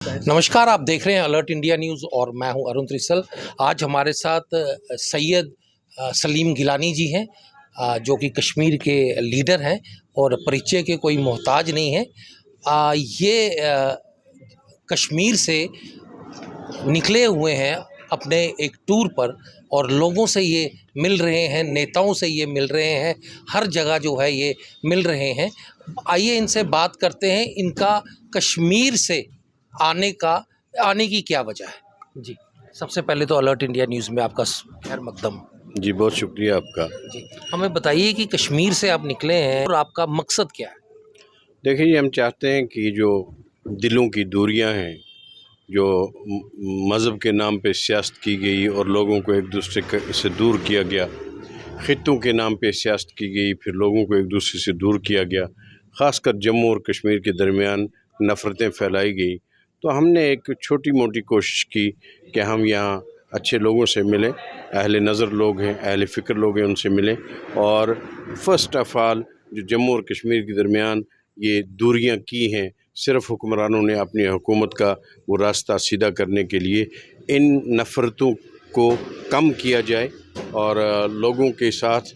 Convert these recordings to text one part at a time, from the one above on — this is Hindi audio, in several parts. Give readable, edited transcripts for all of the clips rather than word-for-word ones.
नमस्कार, आप देख रहे हैं अलर्ट इंडिया न्यूज़ और मैं हूं अरुण त्रिसल। आज हमारे साथ सैयद सलीम गिलानी जी हैं, जो कि कश्मीर के लीडर हैं और परिचय के कोई मोहताज नहीं हैं। ये कश्मीर से निकले हुए हैं अपने एक टूर पर और लोगों से ये मिल रहे हैं, नेताओं से ये मिल रहे हैं, हर जगह जो है ये मिल रहे हैं। आइए इनसे बात करते हैं, इनका कश्मीर से आने की क्या वजह है। जी, सबसे पहले तो अलर्ट इंडिया न्यूज़ में आपका खैर मकदम। जी, बहुत शुक्रिया आपका। जी, हमें बताइए कि कश्मीर से आप निकले हैं और आपका मकसद क्या है? देखिए, हम चाहते हैं कि जो दिलों की दूरियां हैं, जो मज़हब के नाम पे सियासत की गई और लोगों को एक दूसरे से दूर किया गया, ख़ित्तों के नाम पे सियासत की गई, फिर लोगों को एक दूसरे से दूर किया गया, ख़ासकर जम्मू और कश्मीर के दरमियान नफ़रतें फैलाई गई। तो हमने एक छोटी मोटी कोशिश की कि हम यहाँ अच्छे लोगों से मिलें, अहले नज़र लोग हैं, अहले फ़िक्र लोग हैं, उनसे मिलें। और फ़र्स्ट ऑफ़ ऑल जो जम्मू और कश्मीर के दरमियान ये दूरियां की हैं, सिर्फ़ हुक्मरानों ने अपनी हुकूमत का वो रास्ता सीधा करने के लिए इन नफ़रतों को कम किया जाए और लोगों के साथ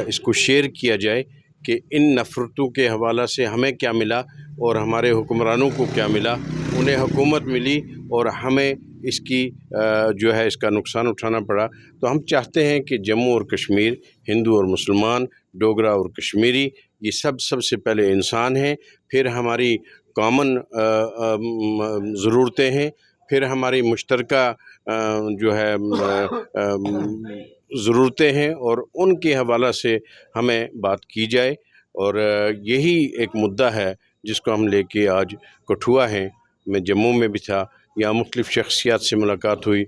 इसको शेयर किया जाए कि इन नफ़रतों के हवाला से हमें क्या मिला और हमारे हुक्मरानों को क्या मिला। उन्हें हुकूमत मिली और हमें इसकी जो है इसका नुकसान उठाना पड़ा। तो हम चाहते हैं कि जम्मू और कश्मीर, हिंदू और मुसलमान, डोगरा और कश्मीरी, ये सबसे पहले इंसान हैं, फिर हमारी कॉमन ज़रूरतें हैं, फिर हमारी मुश्तरका जो है ज़रूरतें हैं और उनके हवाला से हमें बात की जाए। और यही एक मुद्दा है जिसको हम लेके आज कठुआ हैं। मैं जम्मू में भी था, यहाँ मुख्तलिफ़ शख्सियात से मुलाकात हुई,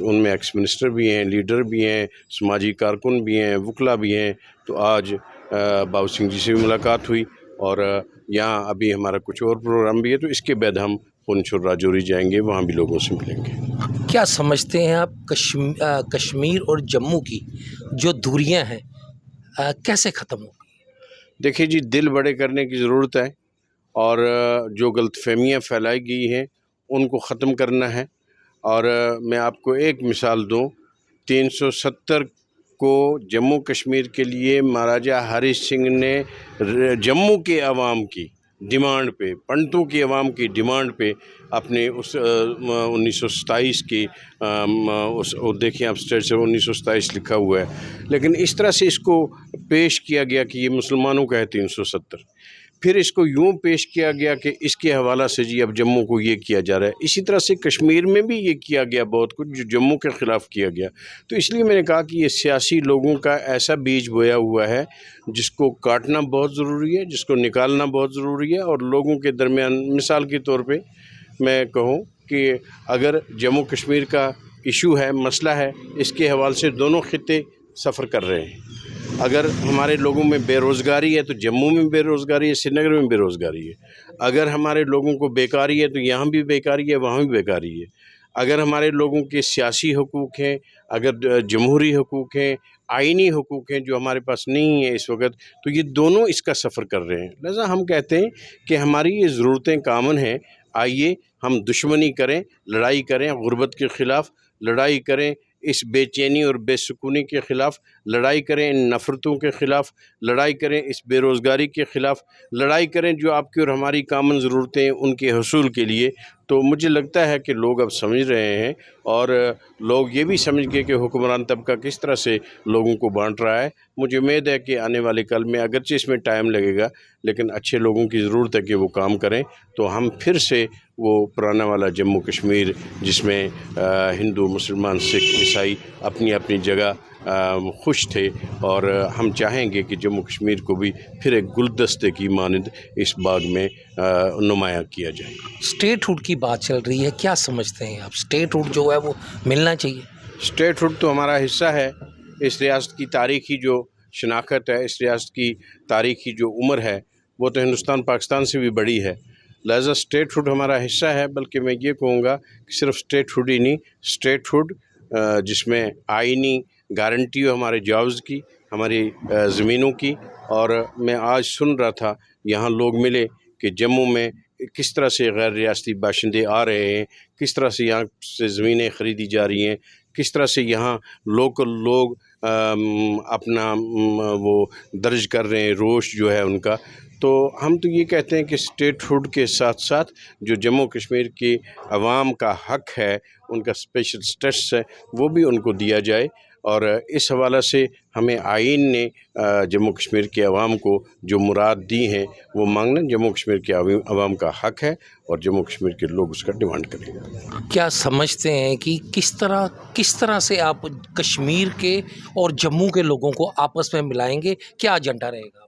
उनमें एक्स मिनिस्टर भी हैं, लीडर भी हैं, समाजी कारकुन भी हैं, वकला भी हैं। तो आज बाबू सिंह जी से भी मुलाकात हुई और यहाँ अभी हमारा कुछ और प्रोग्राम भी है। तो इसके बाद हम पुंछ और राजौरी जाएंगे, वहाँ भी लोगों से मिलेंगे। क्या समझते हैं आप कश्मीर और जम्मू की जो दूरियां हैं कैसे ख़त्म होगी? देखिए जी, दिल बड़े करने की ज़रूरत है और जो गलतफहमियाँ फैलाई गई हैं उनको ख़त्म करना है। और मैं आपको एक मिसाल दूँ, 370 को जम्मू कश्मीर के लिए महाराजा हरी सिंह ने जम्मू के अवाम की डिमांड पे, पंडितों की अवाम की डिमांड पे अपने उस 1927 की उस देखिए आप स्टेट से 1927 लिखा हुआ है, लेकिन इस तरह से इसको पेश किया गया कि ये मुसलमानों का है 370। फिर इसको यूँ पेश किया गया कि इसके हवाला से जी अब जम्मू को ये किया जा रहा है। इसी तरह से कश्मीर में भी ये किया गया बहुत कुछ जो जम्मू के ख़िलाफ़ किया गया। तो इसलिए मैंने कहा कि ये सियासी लोगों का ऐसा बीज बोया हुआ है जिसको काटना बहुत ज़रूरी है, जिसको निकालना बहुत ज़रूरी है। और लोगों के दरमियान मिसाल के तौर पे मैं कहूँ कि अगर जम्मू कश्मीर का इशू है, मसला है, इसके हवाले से दोनों खित्ते सफ़र कर रहे हैं। अगर हमारे लोगों में बेरोज़गारी है तो जम्मू में बेरोज़गारी है, श्रीनगर में बेरोज़गारी है। अगर हमारे लोगों को बेकारी है तो यहाँ भी बेकारी है, वहाँ भी बेकारी है। अगर हमारे लोगों के सियासी हकूक़ हैं, अगर जमहूरी हकूक़ हैं, आइनी हकूक़ हैं जो हमारे पास नहीं है इस वक्त, तो ये दोनों इसका सफ़र कर रहे हैं। लिहाजा हम कहते हैं कि हमारी ये ज़रूरतें कामन हैं। आइए हम दुश्मनी करें, लड़ाई करें, गुर्बत के ख़िलाफ़ लड़ाई करें, इस बेचैनी और बेसुकूनी के ख़िलाफ़ लड़ाई करें, इन नफ़रतों के ख़िलाफ़ लड़ाई करें, इस बेरोज़गारी के ख़िलाफ़ लड़ाई करें जो आपकी और हमारी कामन ज़रूरतें हैं उनके हसूल के लिए। तो मुझे लगता है कि लोग अब समझ रहे हैं और लोग ये भी समझ गए कि हुक्मरान तबका किस तरह से लोगों को बांट रहा है। मुझे उम्मीद है कि आने वाले कल में, अगरचे इसमें टाइम लगेगा, लेकिन अच्छे लोगों की ज़रूरत है कि वो काम करें, तो हम फिर से वो पुराना वाला जम्मू कश्मीर जिसमें हिंदू, मुसलमान, सिख, ईसाई अपनी अपनी जगह खुश थे। और हम चाहेंगे कि जम्मू कश्मीर को भी फिर एक गुलदस्ते की मानद इस बाग में नुमायाँ किया जाए। स्टेटहुड की बात चल रही है, क्या समझते हैं आप? स्टेटहुड जो है वो मिलना चाहिए? स्टेटहुड तो हमारा हिस्सा है। इस रियासत की तारीख़ी जो शनाख्त है, इस रियासत की तारीख़ी जो उम्र है, वो तो हिंदुस्तान पाकिस्तान से भी बड़ी है। लिहाजा स्टेटहुड हमारा हिस्सा है। बल्कि मैं ये कहूँगा कि सिर्फ स्टेटहुड ही नहीं, स्टेटहुड जिसमें आइनी गारंटी हो हमारे जॉब्स की, हमारी ज़मीनों की। और मैं आज सुन रहा था, यहाँ लोग मिले कि जम्मू में किस तरह से गैर रियासती बाशिंदे आ रहे हैं, किस तरह से यहाँ से ज़मीनें ख़रीदी जा रही हैं, किस तरह से यहाँ लोकल लोग अपना वो दर्ज कर रहे हैं रोश जो है उनका। तो हम तो ये कहते हैं कि स्टेटहुड के साथ साथ जो जम्मू कश्मीर की आवाम का हक है, उनका स्पेशल स्टेटस है, वो भी उनको दिया जाए। और इस हवाला से हमें आइन ने जम्मू कश्मीर के अवाम को जो मुराद दी हैं वो मांगना जम्मू कश्मीर के अवाम का हक है और जम्मू कश्मीर के लोग उसका डिमांड करें। क्या समझते हैं कि किस तरह से आप कश्मीर के और जम्मू के लोगों को आपस में मिलाएंगे? क्या एजेंडा रहेगा?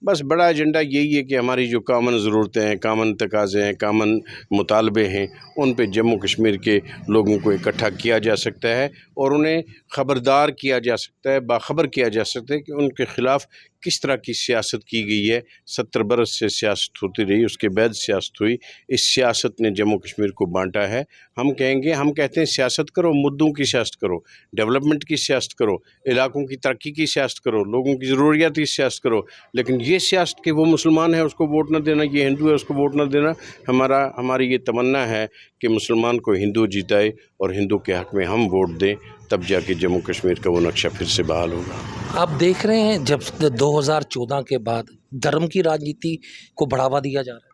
बस बड़ा एजेंडा यही है कि हमारी जो कामन ज़रूरतें हैं, कामन तकाज़े हैं, कामन मुतालबे हैं, उन पे जम्मू कश्मीर के लोगों को इकट्ठा किया जा सकता है और उन्हें ख़बरदार किया जा सकता है, बाखबर किया जा सकता है कि उनके ख़िलाफ़ किस तरह की सियासत की गई है। 70 बरस से सियासत होती रही, उसके बाद सियासत हुई। इस सियासत ने जम्मू कश्मीर को बांटा है। हम कहते हैं सियासत करो, मुद्दों की सियासत करो, डेवलपमेंट की सियासत करो, इलाकों की तरक्की की सियासत करो, लोगों की ज़रूरियात की सियासत करो। लेकिन ये सियासत कि वो मुसलमान है उसको वोट ना देना, ये हिंदू है उसको वोट ना देना, हमारी ये तमन्ना है कि मुसलमान को हिंदू जिताए और हिंदू के हक़ में हम वोट दें, तब जाके जम्मू कश्मीर का वो नक्शा फिर से बहाल होगा। आप देख रहे हैं जब 2014 के बाद धर्म की राजनीति को बढ़ावा दिया जा रहा है।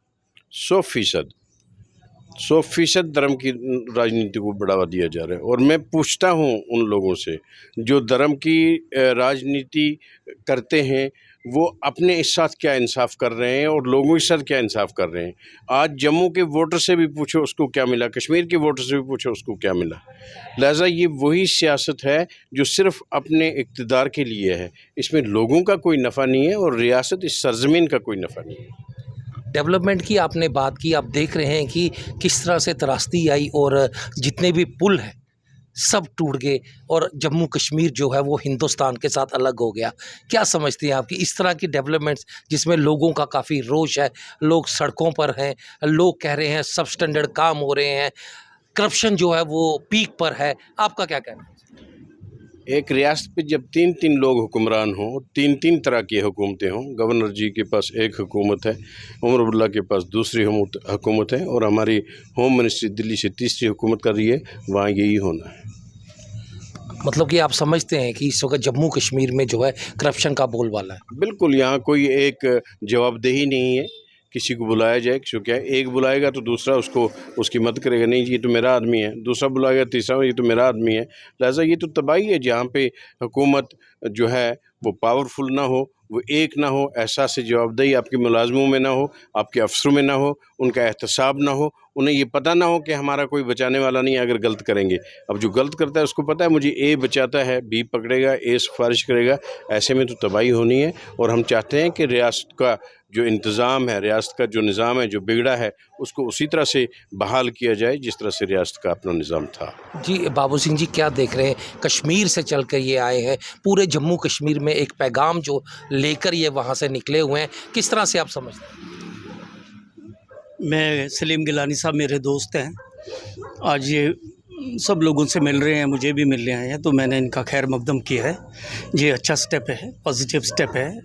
100% धर्म की राजनीति को बढ़ावा दिया जा रहा है। और मैं पूछता हूँ उन लोगों से जो धर्म की राजनीति करते हैं, वो अपने इस साथ क्या इंसाफ कर रहे हैं और लोगों के साथ क्या इंसाफ कर रहे हैं। आज जम्मू के वोटर से भी पूछो उसको क्या मिला, कश्मीर के वोटर से भी पूछो उसको क्या मिला। लिहाजा ये वही सियासत है जो सिर्फ अपने इक़्तिदार के लिए है, इसमें लोगों का कोई नफ़ा नहीं है और रियासत इस सरज़मीन का कोई नफ़ा नहीं है। डेवलपमेंट की आपने बात की, आप देख रहे हैं कि किस तरह से त्रासदी आई और जितने भी पुल हैं सब टूट गए और जम्मू कश्मीर जो है वो हिंदुस्तान के साथ अलग हो गया। क्या समझती हैं आपकी इस तरह की डेवलपमेंट्स जिसमें लोगों का काफ़ी रोष है, लोग सड़कों पर हैं, लोग कह रहे हैं सब स्टैंडर्ड काम हो रहे हैं, करप्शन जो है वो पीक पर है, आपका क्या कहना है? एक रियासत पे जब 3 लोग हुक्मरान हों, 3 तरह की हुकूमतें हों, गवर्नर जी के पास एक हुकूमत है, उमर अब्दुल्ला के पास दूसरी हुकूमत है और हमारी होम मिनिस्ट्री दिल्ली से तीसरी हुकूमत कर रही है, वहाँ यही होना है। मतलब कि आप समझते हैं कि इस वक्त जम्मू कश्मीर में जो है करप्शन का बोलबाला है? बिल्कुल, यहाँ कोई एक जवाबदेही नहीं है। किसी को बुलाया जाए, क्या एक बुलाएगा तो दूसरा उसकी मदद करेगा, नहीं ये तो मेरा आदमी है, दूसरा बुलाएगा तीसरा ये तो मेरा आदमी है। लिहाजा ये तो तबाही है जहाँ पे हुकूमत जो है वो पावरफुल ना हो, वो एक ना हो, एहसास जवाबदेही आपके मुलाजमों में ना हो, आपके अफसरों में ना हो, उनका एहतसाब ना हो, उन्हें ये पता ना हो कि हमारा कोई बचाने वाला नहीं है अगर गलत करेंगे। अब जो गलत करता है उसको पता है मुझे ए बचाता है, बी पकड़ेगा, ए सिफारिश करेगा, ऐसे में तो तबाही होनी है। और हम चाहते हैं कि रियासत का जो इंतज़ाम है, रियासत का जो निज़ाम है जो बिगड़ा है, उसको उसी तरह से बहाल किया जाए जिस तरह से रियासत का अपना निज़ाम था। जी बाबू सिंह जी, क्या देख रहे हैं, कश्मीर से चल कर ये आए हैं, पूरे जम्मू कश्मीर में एक पैगाम जो लेकर ये वहाँ से निकले हुए हैं, किस तरह से आप समझते हैं? मैं सलीम गिलानी साहब मेरे दोस्त हैं, आज ये सब लोगों से मिल रहे हैं, मुझे भी मिलने आए हैं, तो मैंने इनका खैर मकदम किया है। ये अच्छा स्टेप है, पॉजिटिव स्टेप है।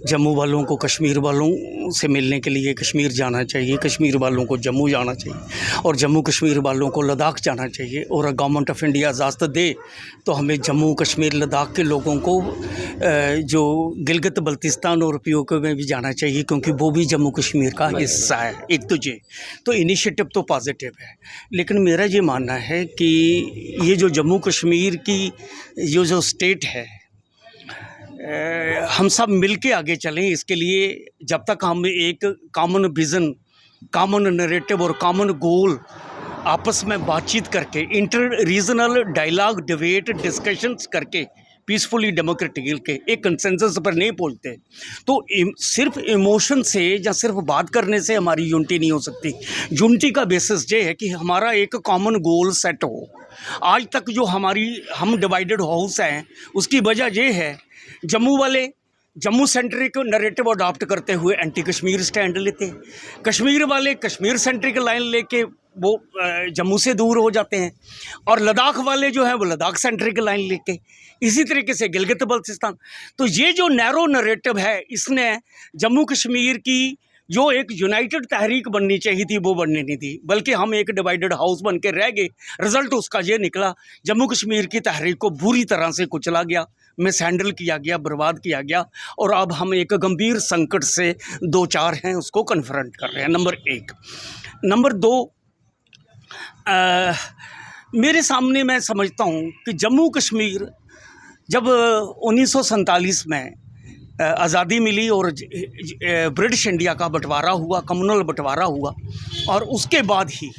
जम्मू वालों को कश्मीर वालों से मिलने के लिए कश्मीर जाना चाहिए, कश्मीर वालों को जम्मू जाना चाहिए और जम्मू कश्मीर वालों को लद्दाख जाना चाहिए। और गवर्नमेंट ऑफ इंडिया इजाज़त दे तो हमें जम्मू कश्मीर लद्दाख के लोगों को जो गिलगित बल्तिस्तान और पीओके में भी जाना चाहिए, क्योंकि वो भी जम्मू कश्मीर का हिस्सा है एक तो इनिशिएटिव तो पॉजिटिव है। लेकिन मेरा ये मानना है कि ये जो जम्मू कश्मीर की ये जो स्टेट है, हम सब मिल के आगे चलें। इसके लिए जब तक हम एक कॉमन विज़न, कॉमन नैरेटिव और कॉमन गोल आपस में बातचीत करके, inter regional dialogue, debate, discussions करके पीसफुली डेमोक्रेटिकल के एक कंसेंसस पर नहीं पहुंचते तो सिर्फ इमोशन से या सिर्फ बात करने से हमारी यूनिटी नहीं हो सकती। यूनिटी का बेसिस ये है कि हमारा एक कॉमन गोल सेट हो। आज तक जो हम डिवाइडेड हाउस हैं, उसकी वजह ये है जम्मू वाले जम्मू सेंट्रिक नैरेटिव अडॉप्ट करते हुए एंटी कश्मीर स्टैंड लेते, कश्मीर वाले कश्मीर सेंट्रिक लाइन लेके वो जम्मू से दूर हो जाते हैं, और लद्दाख वाले जो हैं वो लद्दाख सेंट्रिक लाइन लेके, इसी तरीके से गिलगित बल्तिस्तान। तो ये जो नैरो नैरेटिव है, इसने जम्मू कश्मीर की जो एक यूनाइटेड तहरीक बननी चाहिए थी वो बनने नहीं दी, बल्कि हम एक डिवाइडेड हाउस बन के रह गए। रिजल्ट उसका ये निकला, जम्मू कश्मीर की तहरीक को बुरी तरह से कुचला गया, मिसहैंडल किया गया, बर्बाद किया गया, और अब हम एक गंभीर संकट से दो चार हैं, उसको कन्फ्रंट कर रहे हैं। नंबर एक। नंबर दो, मेरे सामने मैं समझता हूँ कि जम्मू कश्मीर जब 1947 में आज़ादी मिली और ब्रिटिश इंडिया का बंटवारा हुआ, कम्युनल बंटवारा हुआ, और उसके बाद ही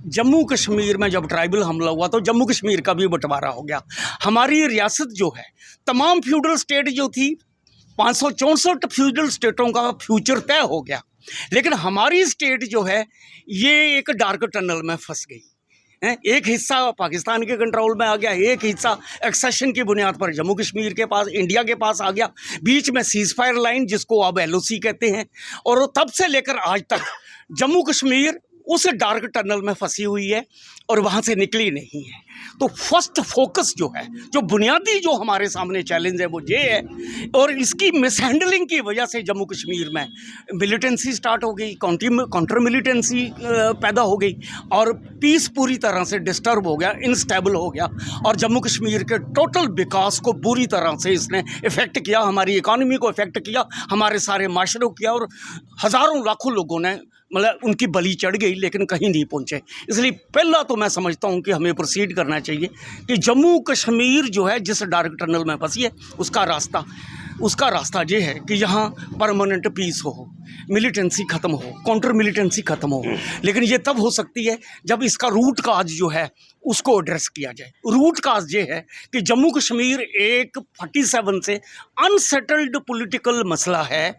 जम्मू कश्मीर में जब ट्राइबल हमला हुआ तो जम्मू कश्मीर का भी बंटवारा हो गया। हमारी रियासत जो है, तमाम फ्यूडल स्टेट जो थी, 564 फ्यूडल स्टेटों का फ्यूचर तय हो गया, लेकिन हमारी स्टेट जो है ये एक डार्क टनल में फंस गई। एक हिस्सा पाकिस्तान के कंट्रोल में आ गया, एक हिस्सा एक्सेशन की बुनियाद पर जम्मू कश्मीर के पास, इंडिया के पास आ गया, बीच में सीज फायर लाइन जिसको अब LOC कहते हैं, और तब से लेकर आज तक जम्मू कश्मीर उस डार्क टनल में फंसी हुई है और वहाँ से निकली नहीं है। तो फर्स्ट फोकस जो है, जो बुनियादी जो हमारे सामने चैलेंज है वो ये है, और इसकी मिसहैंडलिंग की वजह से जम्मू कश्मीर में मिलिटेंसी स्टार्ट हो गई, काउंटर मिलिटेंसी पैदा हो गई, और पीस पूरी तरह से डिस्टर्ब हो गया, इनस्टेबल हो गया, और जम्मू कश्मीर के टोटल विकास को बुरी तरह से इसने इफ़ेक्ट किया, हमारी इकानमी को इफ़ेक्ट किया, हमारे सारे माशरे को किया, और हज़ारों लाखों लोगों ने मतलब उनकी बलि चढ़ गई लेकिन कहीं नहीं पहुंचे। इसलिए पहला तो मैं समझता हूं कि हमें प्रोसीड करना चाहिए कि जम्मू कश्मीर जो है जिस डार्क टनल में फंसी है उसका रास्ता ये है कि यहाँ परमानेंट पीस हो, मिलिटेंसी ख़त्म हो, काउंटर मिलिटेंसी ख़त्म हो। लेकिन ये तब हो सकती है जब इसका रूट काज जो है उसको एड्रेस किया जाए। रूट काज ये है कि जम्मू कश्मीर एक 47 से अनसेटल्ड पॉलिटिकल मसला है,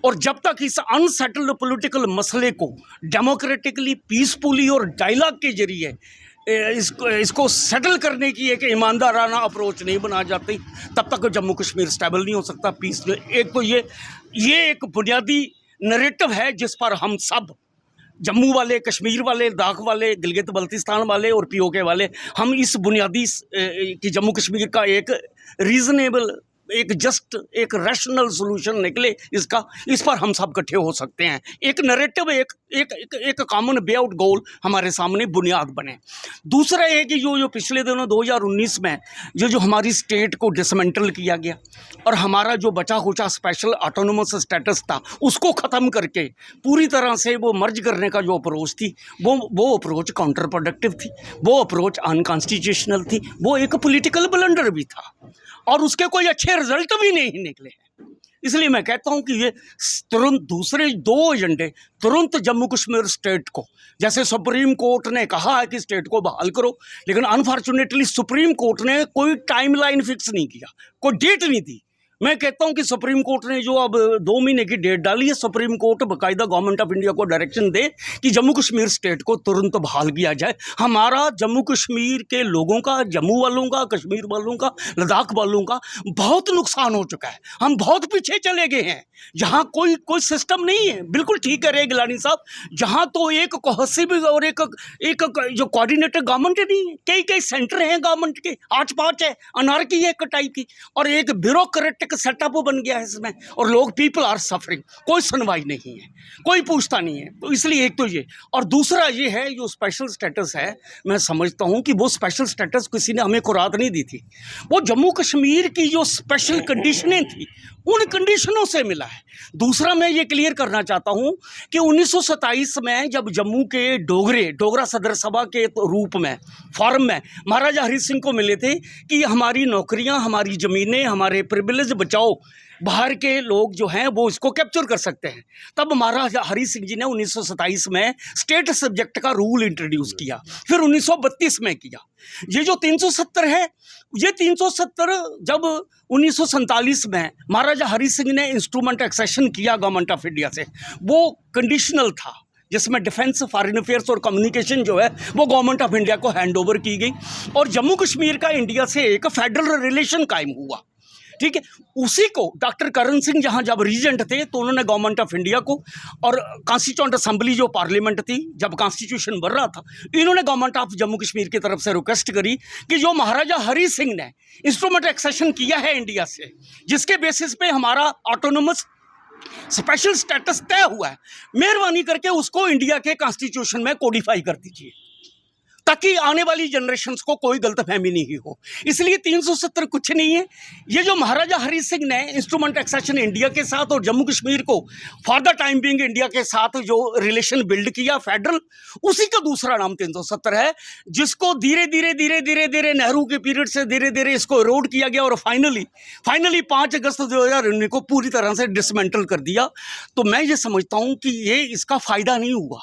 और जब तक इस अनसेटल्ड पॉलिटिकल मसले को डेमोक्रेटिकली, पीसफुली और डायलॉग के जरिए इसको सेटल करने की एक ईमानदाराना अप्रोच नहीं बना जाती, तब तक जम्मू कश्मीर स्टेबल नहीं हो सकता, पीस। एक तो ये एक बुनियादी नैरेटिव है जिस पर हम सब, जम्मू वाले, कश्मीर वाले, लद्दाख वाले, गिलगित बल्तिस्तान वाले और POK वाले, हम इस बुनियादी कि जम्मू कश्मीर का एक रीज़नेबल, एक जस्ट, एक रैशनल सोल्यूशन निकले इसका, इस पर हम सब इकट्ठे हो सकते हैं। एक नैरेटिव, एक कॉमन वे आउट गोल हमारे सामने बुनियाद बने। दूसरा है कि जो पिछले दिनों 2019 में जो हमारी स्टेट को डिसमेंटल किया गया और हमारा जो बचा खुचा स्पेशल ऑटोनोमस स्टेटस था उसको ख़त्म करके पूरी तरह से वो मर्ज करने का जो अप्रोच थी, वो अप्रोच काउंटर प्रोडक्टिव थी, वो अप्रोच अनकॉन्स्टिट्यूशनल थी, वो एक पॉलिटिकल ब्लंडर भी था, और उसके कोई अच्छे रिजल्ट भी नहीं निकले हैं। इसलिए मैं कहता हूं कि ये तुरंत दूसरे 2 एजेंडे तुरंत जम्मू कश्मीर स्टेट को, जैसे सुप्रीम कोर्ट ने कहा है कि स्टेट को बहाल करो, लेकिन अनफॉर्चुनेटली सुप्रीम कोर्ट ने कोई टाइमलाइन फिक्स नहीं किया, कोई डेट नहीं दी। मैं कहता हूं कि सुप्रीम कोर्ट ने जो अब 2 महीने की डेट डाली है, सुप्रीम कोर्ट बाकायदा गवर्नमेंट ऑफ इंडिया को डायरेक्शन दे कि जम्मू कश्मीर स्टेट को तुरंत बहाल किया जाए। हमारा जम्मू कश्मीर के लोगों का, जम्मू वालों का, कश्मीर वालों का, लद्दाख वालों का बहुत नुकसान हो चुका है, हम बहुत पीछे चले गए हैं। जहाँ कोई सिस्टम नहीं है, बिल्कुल ठीक है रे गिलानी साहब, जहाँ तो एक कोहेसिव और एक जो कोऑर्डिनेटेड गवर्नमेंट नहीं है, कई सेंटर हैं गवर्नमेंट के, 8-5 है, अनारकी है एक टाइप की, और एक ब्यूरोक्रेटिक सेटअप बन गया है इसमें, और लोग, पीपल आर सफरिंग, कोई सुनवाई नहीं है, कोई पूछता नहीं है। तो इसलिए एक तो ये, और दूसरा ये है जो स्पेशल स्टेटस है, मैं समझता हूँ कि वो स्पेशल स्टेटस किसी ने हमें खुराक नहीं दी थी, वो जम्मू कश्मीर की जो स्पेशल कंडीशनें थी उन कंडीशनों से मिला है। दूसरा मैं ये क्लियर करना चाहता हूँ कि 1927 में जब जम्मू के डोगरा सदर सभा के रूप में फॉर्म में महाराजा हरि सिंह को मिले थे कि हमारी नौकरियाँ, हमारी ज़मीनें, हमारे प्रिविलेज बचाओ, बाहर के लोग जो हैं वो इसको कैप्चर कर सकते हैं, तब महाराजा हरि सिंह जी ने 1927 में स्टेट सब्जेक्ट का रूल इंट्रोड्यूस किया, फिर 1932 में किया। ये जो 370 है, ये 370 जब 1947 में महाराजा हरि सिंह ने इंस्ट्रूमेंट एक्सेशन किया गवर्नमेंट ऑफ इंडिया से, वो कंडीशनल था जिसमें डिफेंस, फॉरेन अफेयर्स और कम्युनिकेशन जो है वो गवर्नमेंट ऑफ इंडिया को हैंड ओवर की गई, और जम्मू कश्मीर का इंडिया से एक फेडरल रिलेशन कायम हुआ। ठीक है, उसी को डॉक्टर करण सिंह जहाँ जब रीजेंट थे तो उन्होंने गवर्नमेंट ऑफ इंडिया को और कॉन्स्टिट्यूंट असेंबली जो पार्लियामेंट थी जब कॉन्स्टिट्यूशन बन रहा था, इन्होंने गवर्नमेंट ऑफ जम्मू कश्मीर की तरफ से रिक्वेस्ट करी कि जो महाराजा हरि सिंह ने इंस्ट्रूमेंट एक्सेशन किया है इंडिया से, जिसके बेसिस पे हमारा ऑटोनोमस स्पेशल स्टेटस तय हुआ है, मेहरबानी करके उसको इंडिया के कॉन्स्टिट्यूशन में कोडिफाई कर दीजिए ताकि आने वाली जनरेशन्स को कोई गलतफहमी नहीं हो। इसलिए 370 कुछ नहीं है। ये जो महाराजा हरि सिंह ने इंस्ट्रूमेंट एक्सेशन इंडिया के साथ और जम्मू कश्मीर को for the time being India के साथ जो रिलेशन बिल्ड किया फेडरल, उसी का दूसरा नाम 370 है, जिसको धीरे धीरे नेहरू के पीरियड से धीरे धीरे इसको इरोड किया गया और फाइनली 5 अगस्त 2019 को पूरी तरह से डिसमेंटल कर दिया। तो मैं ये समझता हूँ कि ये इसका फ़ायदा नहीं हुआ,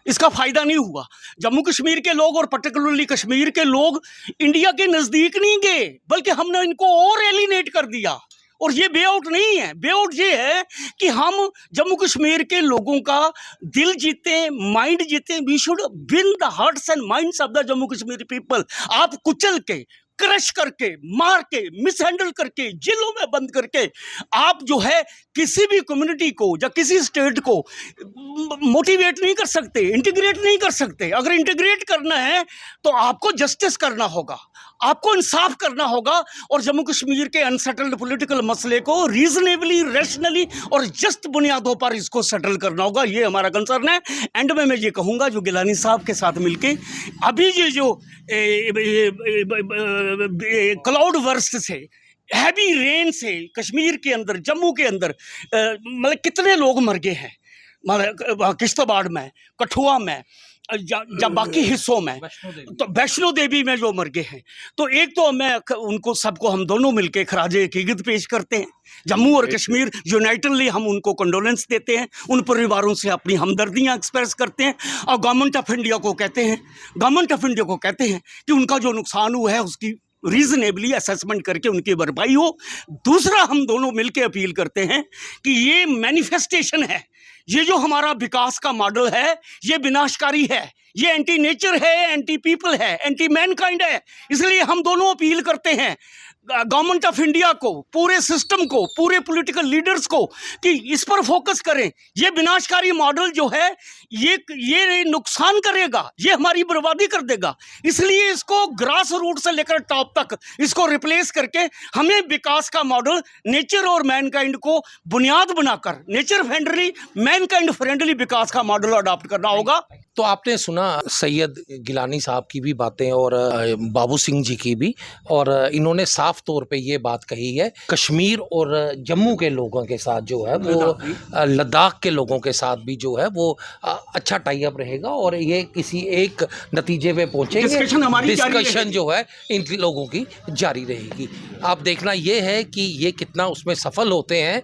इसका फ़ायदा नहीं हुआ। जम्मू कश्मीर के लोग और पर्टिकुलरली कश्मीर के लोग इंडिया के नज़दीक नहीं गए, बल्कि हमने इनको और एलिनेट कर दिया। और ये वे आउट नहीं है, वे आउट ये है कि हम जम्मू कश्मीर के लोगों का दिल जीते, माइंड जीते। We should win the hearts and minds of the Jammu Kashmir people. आप कुचल के, क्रश करके, मार के, मिसहैंडल करके, जेलों में बंद करके आप जो है किसी भी कम्युनिटी को या किसी स्टेट को मोटिवेट नहीं कर सकते, इंटीग्रेट नहीं कर सकते। अगर इंटीग्रेट करना है तो आपको जस्टिस करना होगा, आपको इंसाफ करना होगा और जम्मू कश्मीर के अनसेटल्ड पॉलिटिकल मसले को रीजनेबली, रैशनली और जस्ट बुनियादों पर इसको सेटल करना होगा। ये हमारा कंसर्न है। एंड में मैं ये कहूँगा, जो गिलानी साहब के साथ मिलके अभी ये जो क्लाउड वर्स्ट से, हैवी रेन से कश्मीर के अंदर, जम्मू के अंदर मतलब कितने लोग मर गए हैं, मतलब किश्तवाड़ में, कठुआ में, या बाकी हिस्सों में, तो वैष्णो देवी में जो मर गए हैं। तो एक तो मैं उनको सबको, हम दोनों मिलके खराजे अकीदत पेश करते हैं। जम्मू और कश्मीर यूनाइटेडली हम उनको कंडोलेंस देते हैं, उन परिवारों से अपनी हमदर्दियां एक्सप्रेस करते हैं और गवर्नमेंट ऑफ इंडिया को कहते हैं कि उनका जो नुकसान हुआ है उसकी रीजनेबली असेसमेंट करके उनकी भरपाई हो। दूसरा, हम दोनों मिलकर अपील करते हैं कि ये मैनिफेस्टेशन है, ये जो हमारा विकास का मॉडल है, ये विनाशकारी है, ये एंटी नेचर है, एंटी पीपल है, एंटी मैनकाइंड है। इसलिए हम दोनों अपील करते हैं गवर्नमेंट ऑफ इंडिया को, पूरे सिस्टम को, पूरे पॉलिटिकल लीडर्स को कि इस पर फोकस करें। ये विनाशकारी मॉडल जो है ये नुकसान करेगा, ये हमारी बर्बादी कर देगा। इसलिए इसको ग्रास रूट से लेकर टॉप तक इसको रिप्लेस करके हमें विकास का मॉडल नेचर और मैनकाइंड को बुनियाद बनाकर नेचर फ्रेंडली, मैनकाइंड फ्रेंडली विकास का मॉडल अडॉप्ट करना होगा। तो आपने सुना सैयद गिलानी साहब की भी बातें और बाबू सिंह जी की भी, और इन्होंने साफ तौर पे ये बात कही है, कश्मीर और जम्मू के लोगों के साथ जो है वो, लद्दाख के लोगों के साथ भी जो है वो अच्छा टाई अप रहेगा और ये किसी एक नतीजे पे पहुंचेंगे। डिस्कशन जो है इन लोगों की जारी रहेगी। आप देखना ये है कि ये कितना उसमें सफल होते हैं।